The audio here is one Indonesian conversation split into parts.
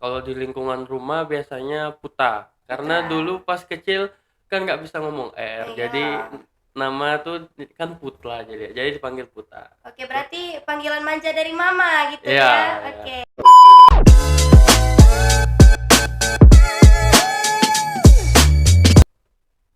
Kalau di lingkungan rumah biasanya Puta. Karena Putra. dulu pas kecil kan nggak bisa ngomong R, jadi Iya. nama tuh kan Putla jadi dipanggil Puta. Oke, berarti panggilan manja dari mama gitu Iya, ya. iya. Oke.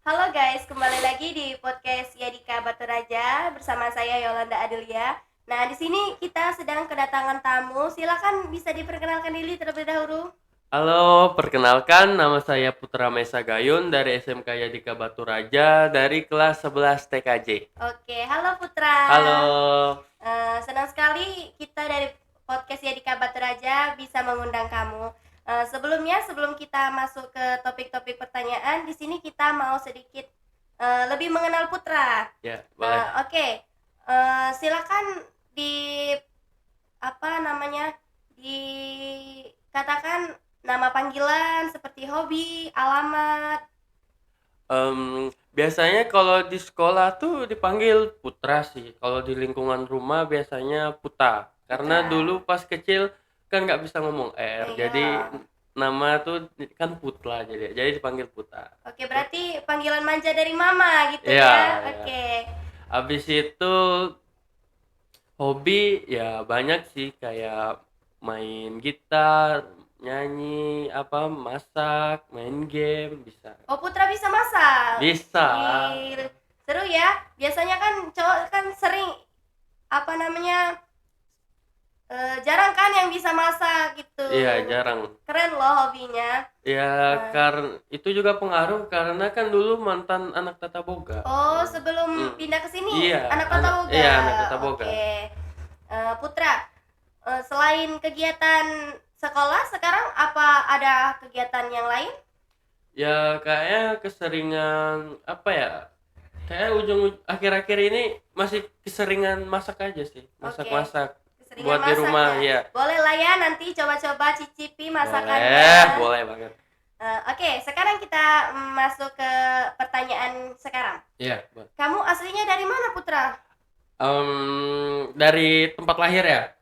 Halo guys, kembali lagi di podcast Yadika Baturaja bersama saya Yolanda Adelia. Nah, di sini kita sedang kedatangan tamu. Silakan bisa diperkenalkan diri terlebih dahulu. Halo, perkenalkan nama saya Putra Mesa Gayun dari SMK Yadika Baturaja dari kelas 11 TKJ. Oke, halo Putra. Halo. Senang sekali kita dari podcast Yadika Baturaja bisa mengundang kamu. Sebelum kita masuk ke topik-topik pertanyaan, di sini kita mau sedikit lebih mengenal Putra. Ya, boleh. Oke. Silakan di apa namanya dikatakan nama panggilan seperti hobi, alamat. Biasanya kalau di sekolah tuh dipanggil Putra sih. Kalau di lingkungan rumah biasanya Puta. Karena Putra. dulu pas kecil kan nggak bisa ngomong R, jadi Iya. nama tuh kan Putla jadi dipanggil Puta. Oke, berarti panggilan manja dari mama gitu Iya, ya. iya. Oke. Habis itu hobi ya banyak sih kayak main gitar, nyanyi, masak, main game bisa. Oh, Putra bisa masak. Bisa. Wih, seru ya. Biasanya kan cowok kan sering apa namanya jarang kan yang bisa masak gitu. Iya, jarang. Keren loh hobinya. Ya, karena itu juga pengaruh karena kan dulu mantan anak tata boga. Oh, sebelum pindah ke sini Iya, anak Tata Boga. iya, anak tata boga. Oke. Putra, selain kegiatan sekolah, sekarang apa ada kegiatan yang lain? Ya, kayaknya keseringan kayak akhir-akhir ini masih keseringan masak aja sih. Masak-masak. Keseringan Buat di masak rumah, ya. ya. Boleh lah ya nanti coba-coba cicipi masakannya. Boleh banget. Oke, sekarang kita masuk ke pertanyaan sekarang. Iya, boleh. Kamu aslinya dari mana, Putra? Dari tempat lahir ya?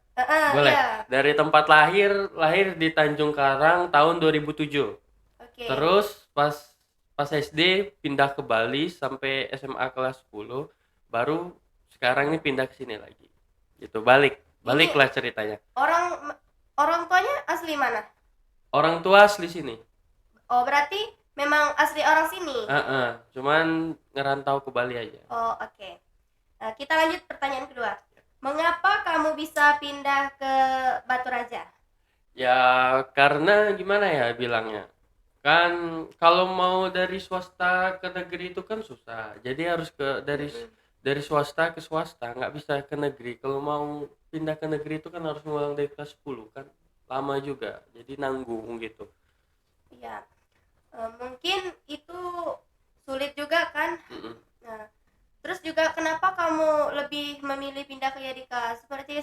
Boleh. Iya. Dari tempat lahir di Tanjung Karang tahun 2007. Oke. Terus pas SD pindah ke Bali sampai SMA kelas 10, baru sekarang ini pindah ke sini lagi. Gitu, baliklah ceritanya. Orang tuanya asli mana? Orang tua asli sini. Oh, berarti memang asli orang sini. Cuman ngerantau ke Bali aja. Oh, oke. Kita lanjut pertanyaan kedua. Mengapa kamu bisa pindah ke Batu Raja? Ya karena gimana ya bilangnya. Kan kalau mau dari swasta ke negeri itu kan susah. Jadi harus dari swasta ke swasta, nggak bisa ke negeri. Kalau mau pindah ke negeri itu kan harus ngulang dari kelas 10 kan. Lama juga. Jadi nanggung gitu. Iya. Mungkin itu sulit juga kan? Nah, terus juga kenapa kamu lebih memilih pindah ke Yadika? Seperti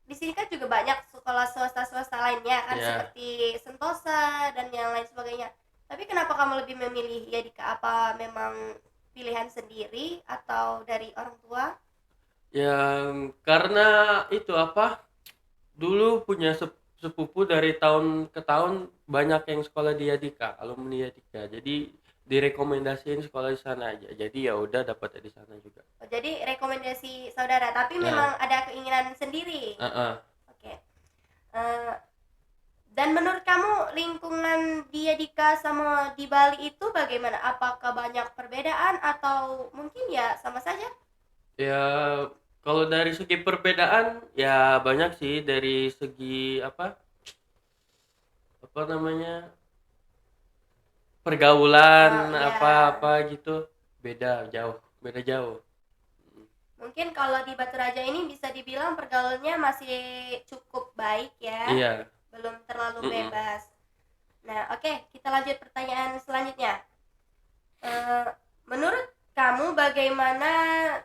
di sini kan juga banyak sekolah swasta lainnya kan, seperti Sentosa dan yang lain sebagainya. Tapi kenapa kamu lebih memilih Yadika? Apa memang pilihan sendiri atau dari orang tua? Ya karena itu dulu punya sepupu dari tahun ke tahun banyak yang sekolah di Yadika, alumni Yadika. Jadi direkomendasiin sekolah di sana aja. Jadi ya udah dapat di sana juga. Oh, jadi rekomendasi saudara, tapi memang ada keinginan sendiri. Oke. Dan menurut kamu lingkungan di Yadika sama di Bali itu bagaimana? Apakah banyak perbedaan atau mungkin ya sama saja? Ya kalau dari segi perbedaan ya banyak sih, dari segi pergaulan gitu beda jauh. Mungkin kalau di Batu Raja ini bisa dibilang pergaulannya masih cukup baik ya. Iya. Belum terlalu bebas. Nah, oke, kita lanjut pertanyaan selanjutnya. Menurut kamu bagaimana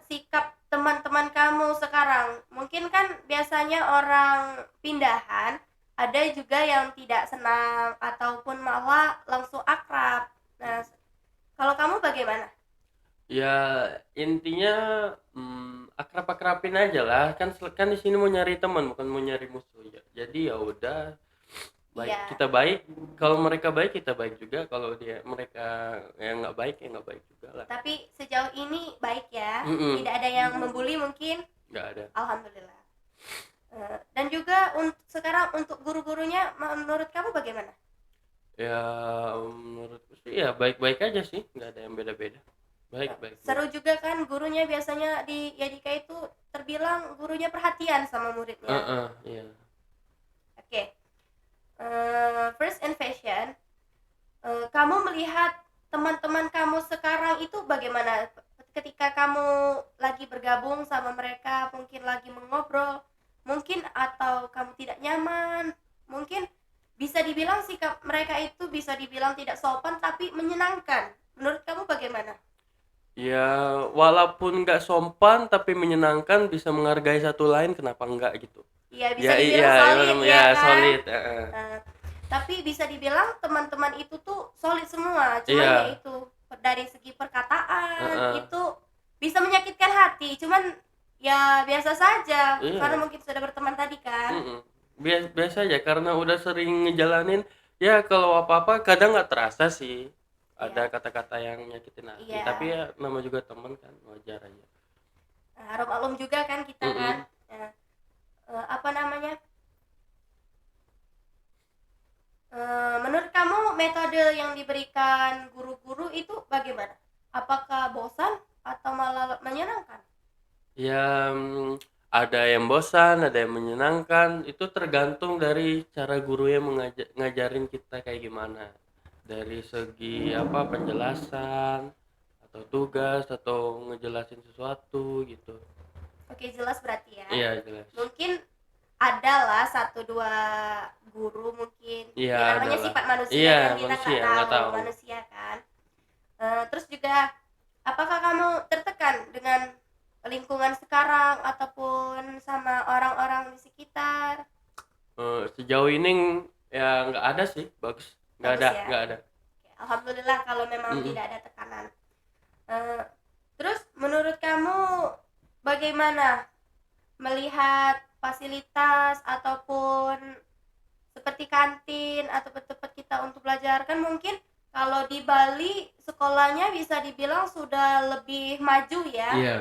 sikap teman-teman kamu sekarang? Mungkin kan biasanya orang pindahan ada juga yang tidak senang ataupun malah langsung akrab. Nah, kalau kamu bagaimana? Ya intinya akrab-akrabin aja lah, kan di sini mau nyari teman bukan mau nyari musuh ya. Jadi ya udah baik Iya. kita baik, kalau mereka baik kita baik juga, kalau mereka yang nggak baik ya nggak baik juga lah. Tapi sejauh ini baik ya, Mm-mm. tidak ada yang membuli mungkin. Nggak ada. Alhamdulillah. Dan juga sekarang untuk guru-gurunya menurut kamu bagaimana? Ya menurutku sih ya baik-baik aja sih, nggak ada yang beda-beda, baik-baik. Seru juga kan gurunya, biasanya di Yadika itu terbilang gurunya perhatian sama muridnya. Iya. Oke. First in fashion, kamu melihat teman-teman kamu sekarang itu bagaimana ketika kamu lagi bergabung sama mereka, mungkin lagi mengobrol, mungkin atau kamu tidak nyaman, mungkin bisa dibilang sikap mereka itu bisa dibilang tidak sopan tapi menyenangkan. Menurut kamu bagaimana? Ya walaupun nggak sopan tapi menyenangkan, bisa menghargai satu lain, kenapa enggak gitu. Iya, bisa Ya dibilang solid ya kan? solid. Tapi bisa dibilang teman-teman itu tuh solid semua, cuman Iya. ya itu dari segi perkataan itu bisa menyakitkan hati, cuman ya biasa saja. Iya. Karena mungkin sudah berteman tadi kan. Biasa aja karena udah sering ngejalanin. Ya kalau apa-apa kadang nggak terasa sih, ada kata-kata yang nyakitin hati. Iya. Tapi ya nama juga teman kan, wajar aja. Harum-alum juga kan kita kan. Apa namanya? Menurut kamu metode yang diberikan guru-guru itu bagaimana? Apakah bosan atau malah menyenangkan? Ya ada yang bosan, ada yang menyenangkan. Itu tergantung dari cara guru yang ngajarin kita kayak gimana. Dari segi apa, penjelasan atau tugas atau ngejelasin sesuatu gitu. Oke, jelas berarti ya. Iya, jelas. Mungkin adalah satu dua guru mungkin. Iya, namanya adalah. sifat manusia Iya, kan, kita manusia, nggak nggak tahu. manusia kan. Terus juga apakah kamu tertekan dengan lingkungan sekarang ataupun sama orang-orang di sekitar? Sejauh ini ya nggak ada sih, bagus. Nggak Bagus ada, ya? nggak ada. Oke, alhamdulillah kalau memang tidak ada tekanan. Terus menurut kamu bagaimana melihat fasilitas ataupun seperti kantin atau tempat kita untuk belajar? Kan mungkin kalau di Bali sekolahnya bisa dibilang sudah lebih maju ya. Iya.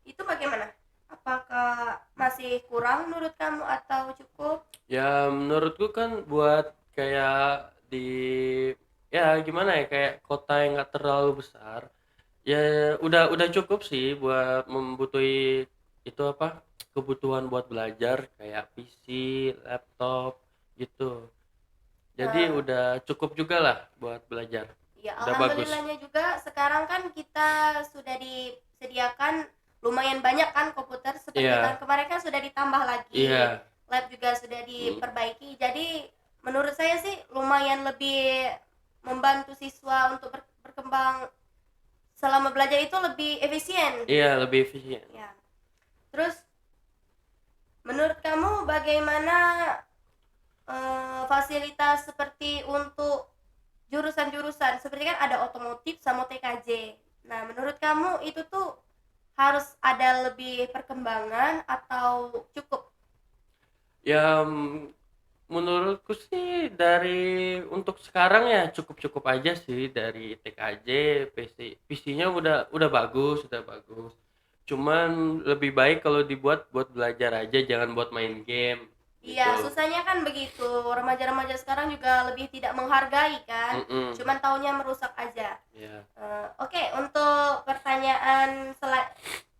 Itu bagaimana? Apakah masih kurang menurut kamu atau cukup? Ya menurutku kan buat kayak di ya gimana ya, kayak kota yang nggak terlalu besar. Ya udah cukup sih buat membutuhi itu apa, kebutuhan buat belajar kayak PC, laptop gitu. Jadi udah cukup juga lah buat belajar. Ya, Udah bagus. alhamdulillahnya juga sekarang kan kita sudah disediakan lumayan banyak kan komputer, seperti tahun kemarin kan sudah ditambah lagi. Iya. Lab juga sudah diperbaiki. Jadi menurut saya sih lumayan lebih membantu siswa untuk berkembang selama belajar itu lebih efisien. Iya, lebih efisien. Ya. Terus menurut kamu bagaimana fasilitas seperti untuk jurusan-jurusan, seperti kan ada otomotif sama TKJ. Nah, menurut kamu itu tuh harus ada lebih perkembangan atau cukup? Ya menurutku sih dari untuk sekarang ya cukup-cukup aja sih, dari TKJ, PC-nya udah bagus, Cuman lebih baik kalau dibuat buat belajar aja, jangan buat main game. Iya, gitu. susahnya kan begitu. Remaja-remaja sekarang juga lebih tidak menghargai kan. Cuman taunya merusak aja. Yeah. Oke, untuk pertanyaan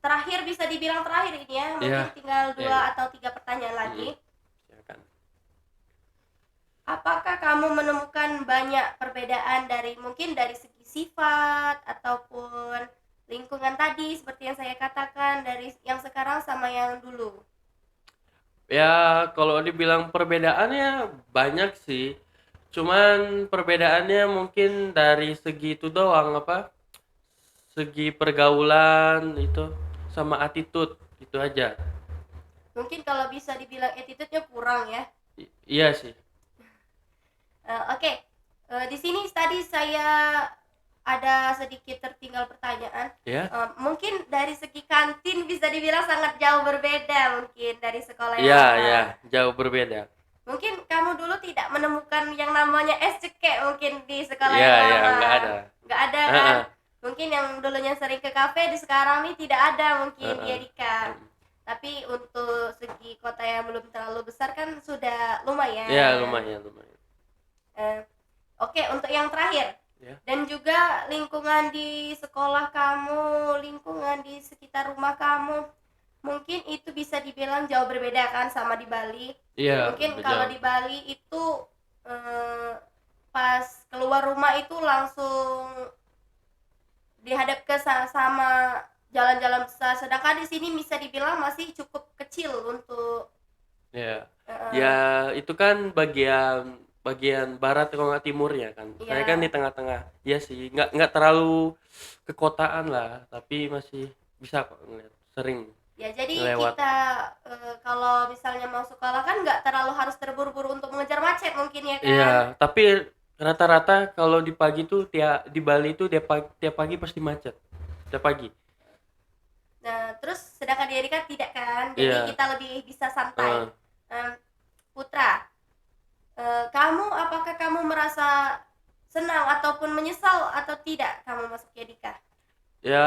terakhir, bisa dibilang terakhir ini ya. Mungkin tinggal 2 atau 3 pertanyaan lagi. Silakan. Apakah kamu menemukan banyak perbedaan mungkin dari segi sifat ataupun lingkungan tadi seperti yang saya katakan, dari yang sekarang sama yang dulu? Ya kalau dibilang perbedaannya banyak sih, cuman perbedaannya mungkin dari segi itu doang, apa, segi pergaulan itu sama attitude, itu aja. Mungkin kalau bisa dibilang attitude-nya kurang ya. Iya sih. Oke. Di sini tadi saya ada sedikit tertinggal pertanyaan. Mungkin dari segi kantin bisa dibilang sangat jauh berbeda mungkin dari sekolah yang Iya, jauh berbeda. Mungkin kamu dulu tidak menemukan yang namanya es cekek mungkin di sekolah Iya, yang iya, lama. nggak ada. Nggak ada kan? Heeh, Mungkin yang dulunya sering ke kafe di sekarang nih tidak ada mungkin heeh. ya Dika. Tapi untuk segi kota yang belum terlalu besar kan sudah lumayan. Ya, lumayan. Eh, Oke, untuk yang terakhir. Ya. Dan juga lingkungan di sekolah kamu, lingkungan di sekitar rumah kamu, mungkin itu bisa dibilang jauh berbeda kan sama di Bali. Iya, Mungkin beda. kalau di Bali itu pas keluar rumah itu langsung dihadap ke sama jalan-jalan besar, sedangkan di sini bisa dibilang masih cukup kecil untuk Ya. Ya, itu kan bagian barat kalau nggak timurnya kan. Saya Iya. kan di tengah-tengah. Iya sih, nggak terlalu ke kotaan lah, tapi masih bisa kok ngeliat. Sering. Ya jadi Lewat. kita kalau misalnya mau sekolah kan nggak terlalu harus terburu-buru untuk mengejar macet mungkin ya kan. Iya, tapi rata-rata kalau di pagi tuh di Bali tuh tiap pagi pasti macet. Tiap pagi. Nah terus sedangkan di Erika tidak kan, jadi Iya. kita lebih bisa santai. Putra, apakah kamu merasa senang ataupun menyesal atau tidak kamu masuk Yadika? Ya,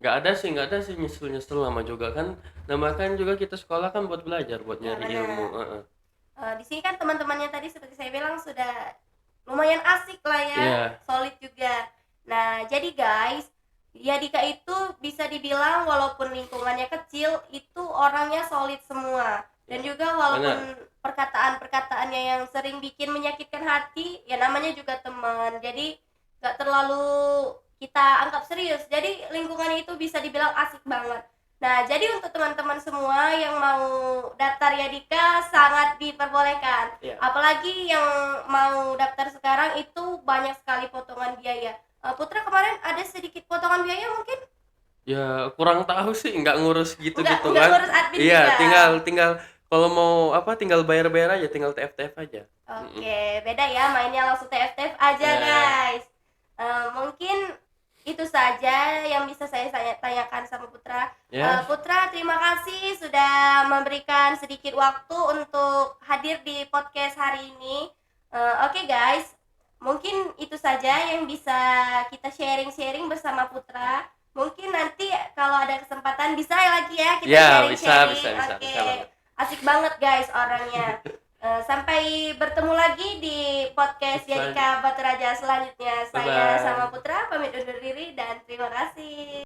nggak ada sih nyesel lama juga kan. Namakan juga kita sekolah kan buat belajar, buat nyari benar. ilmu. Di sini kan teman-temannya tadi seperti saya bilang sudah lumayan asik lah ya, Iya. solid juga. Nah jadi guys, Yadika itu bisa dibilang walaupun lingkungannya kecil itu orangnya solid semua, dan juga walaupun perkataan-perkataannya yang sering bikin menyakitkan hati, ya namanya juga teman, jadi nggak terlalu kita anggap serius, jadi lingkungannya itu bisa dibilang asik banget. Nah jadi untuk teman-teman semua yang mau daftar Yadika sangat diperbolehkan. Iya. Apalagi yang mau daftar sekarang itu banyak sekali potongan biaya. Putra kemarin ada sedikit potongan biaya mungkin? Ya kurang tahu sih, nggak ngurus gitu Nggak kan. ngurus admin Iya, juga. tinggal kalau mau tinggal bayar aja, tinggal TF aja. Oke, beda ya mainnya langsung TF aja guys. Mungkin itu saja yang bisa saya tanyakan sama Putra. Putra, terima kasih sudah memberikan sedikit waktu untuk hadir di podcast hari ini. Oke guys, mungkin itu saja yang bisa kita sharing-sharing bersama Putra. Mungkin nanti kalau ada kesempatan bisa lagi ya kita sharing-sharing. Bisa Oke, banget. asik banget guys orangnya. Sampai bertemu lagi di podcast Yadika Batu Raja selanjutnya. Saya sama Putra pamit undur diri dan terima kasih.